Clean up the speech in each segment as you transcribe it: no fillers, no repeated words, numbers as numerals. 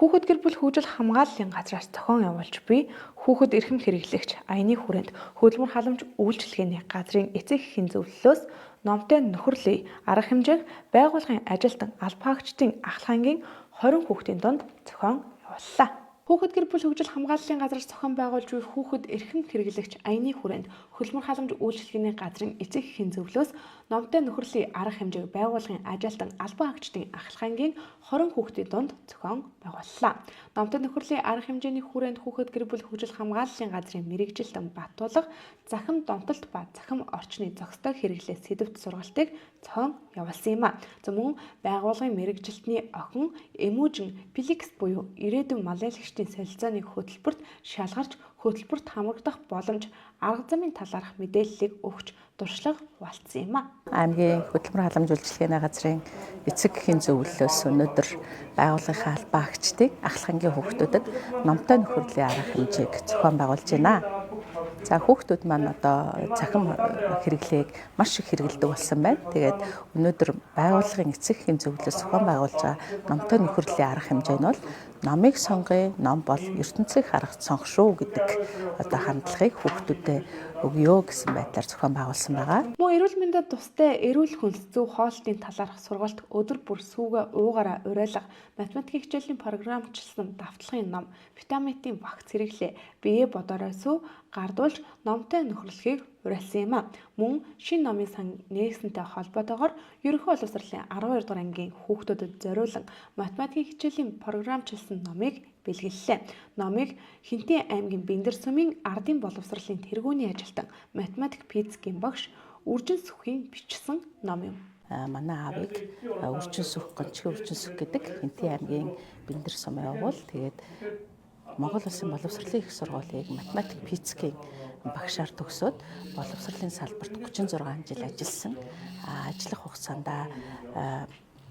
Хүүхэд гэр бүл хөгжил хамгааллын газраас зохион явуулж буй хүүхэд эрхэм хэрэглэгч аяны хүрээнд хөдөлмөр халамж үйлчилгээний газрын эцэг эхийн зөвлөлөөс номтой нөхөрлөлийн арга хэмжээг байгууллагын ажилтан албаагчдын ахлахангийн 20 хүүхдийн дунд зохион явууллаа. Хүүхэд гэр бүл хөгжил хамгааллын газраас зохион байгуулж буй хүүхэд эрхэм хэрэглэгч аяны хүрээнд хөдөлмөр халамж үйлчилгээний газрын эцэг эхийн зөвлөлөөс номтой нөхөрлөлийн арга хэмжээг байгууллагын ажилтан албаагчдын ахлахангийн 20 хүүхдийн дунд зохион байгууллаа. Номтой нөхөрлөлийн арга хэмжээний хүрээнд хүүхэд гэр бүл хөгжил хамгааллын газрын мэргэжилтэн Баттуулга захим донтолт ба захим орчны зохистой хэрэглээ сэдвт сургалтыг зохион явуулсан юм а. За мөн байгууллагын мэргэжилтний охин Эмүүжин Феликс буюу ирээдүйн малайлагчдын солилцооны хөтөлбөрт шалгарч хөтөлбөрт хамрагдах боломж арга замын талаарх мэдээллийг өгч дуршлаг хуваалцсан юм а. Аймгийн хөдөлмөр халамж үйлчилгээний газрын эцэг эхийн зөвлөлөөс өнөөдөр байгууллагын албаагчдын ахлахангийн хүүхдүүдэд номтой нөхөрлөлийн арга хэмжээг зохион байгуулж байна. За хүүхдүүд маань одоо захим хэрэглээг маш их хэрэглэдэг болсон байна. Тэгээд өнөөдөр байгууллагын эцэг эхийн зөвлөлөөс зохион байгуулж байгаа номтой нөхөрлөлийн арга хэмжээ нь бол номыг сонгоё, ном бол ертөнцийг харах цонх шүү гэдэг одоо хандлагыг хүүхдүүдэд өгье гэсэн байдлаар зохион байгуулсан байгаа. Мөн эрүүл мэндэд тустай эрүүл хүнс зөв хоолтын талаарх сургалт өдөр бүр сүүгээ уугаараа уриалга математикийн хичээлийн програмчлсан давтлагын ном, витаминын багц хэрэглээ, биеэ бодорой сүү гардуулж номтой нөхөрлөхийг уриалсан юм а. Мөн шинэ номын сан нээсэнтэй холбоотойгоор ерөнхий боловсролын 12 дугаар ангийн хүүхдүүдэд зориулан математикийн хичээлийн програмчлсан номыг бэлгэллээ. Номыг Хинтээ аймгийн Бэндэр сумын ардын боловсролын тэргүүний ажилтан математик физикийн багш Үржин Сүхийн бичсэн ном юм. Манай аавыг Үржин Сүх, Гончгийн Үржин Сүх гэдэг Хинтээ аймгийн Бэндэр сумын явуул тэгээд Монгол Улсын боловсролын их сургуулийг математик физикийн багшаар төгсөөд боловсролын салбарт 36 жил ажилласан. Ажиллах хугацаанд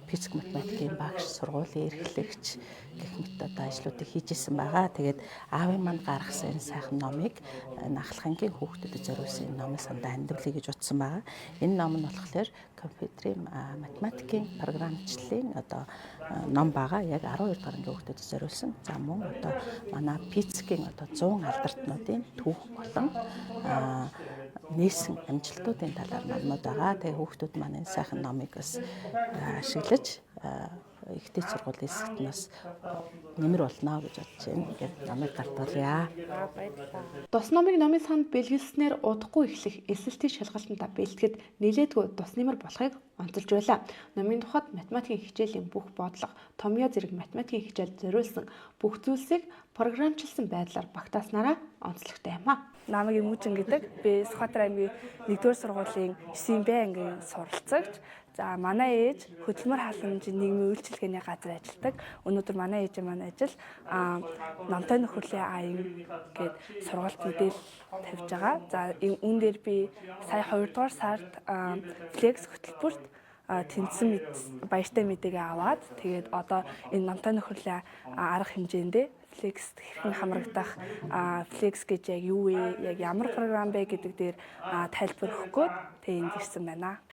физик математикийн багш, сургуулийн эрхлэгч гэх мэт одоо ажлуудыг хийжсэн байгаа. Тэгээд аавын маань гаргасан энэ сайхан номыг ахлахангийн хүүхдэд зориулсан энэ номын сандаа хандивлъя гэж утсан байгаа. Энэ ном нь болохоор компьютерийн математикийн програмчлалын одоо ном байгаа. Яг 12 дугаар ангийн хүүхдэд зориулсан. За мөн одоо манай физикийн одоо 100 алдартнуудын түүх болон нээсэн амжилтуудын талаар номнууд байгаа. Тэгээ хүүхдүүд маань энэ сайхан номыг бас ашиглаж ихтэй сургуулийн хэсэгт нас нэмэр болно гэж бодож байна. Тэгээд номыг гартуулъя. Тус номыг номын санд бэлгэлснээр удахгүй эхлэх эсэлтийн шалгалтанд бэлтгэхэд нэлээдгүй тус нэмэр болохыг онцолж байлаа. Номын тухайд математикийн хичээлийн бүх бодлого, томьёо зэрэг математикийн хичээлд зориулсан бүх зүйлсийг програмчлсан байдлаар багтааснараа онцлогтой юм а. Намайг Эмүүжин гэдэг. Би Сүхбаатар аймгийн 1-р сургуулийн 9-р Б ангийн суралцагч. За манай ээж хөдөлмөр халамжийн нийгмийн үйлчилгээний газар ажилладаг. Өнөөдөр манай ээжийн маань ажил номтой нөхөрлөлийн аян гээд сургалт мэдээлэл тавьж байгаа. За үүн дээр би сая 2 дугаар сард флекс хөтөлбөрт тэнцсэн баяртай мэдээгээ аваад тэгээд одоо энэ номтой нөхөрлөлийн арга хэмжээндээ флекс хэрхэн хамрагдах, флекс гэж яг юу вэ? Яг ямар програм бэ гэдэг дээр тайлбар өгөх гээд тэгээд энд ирсэн байна.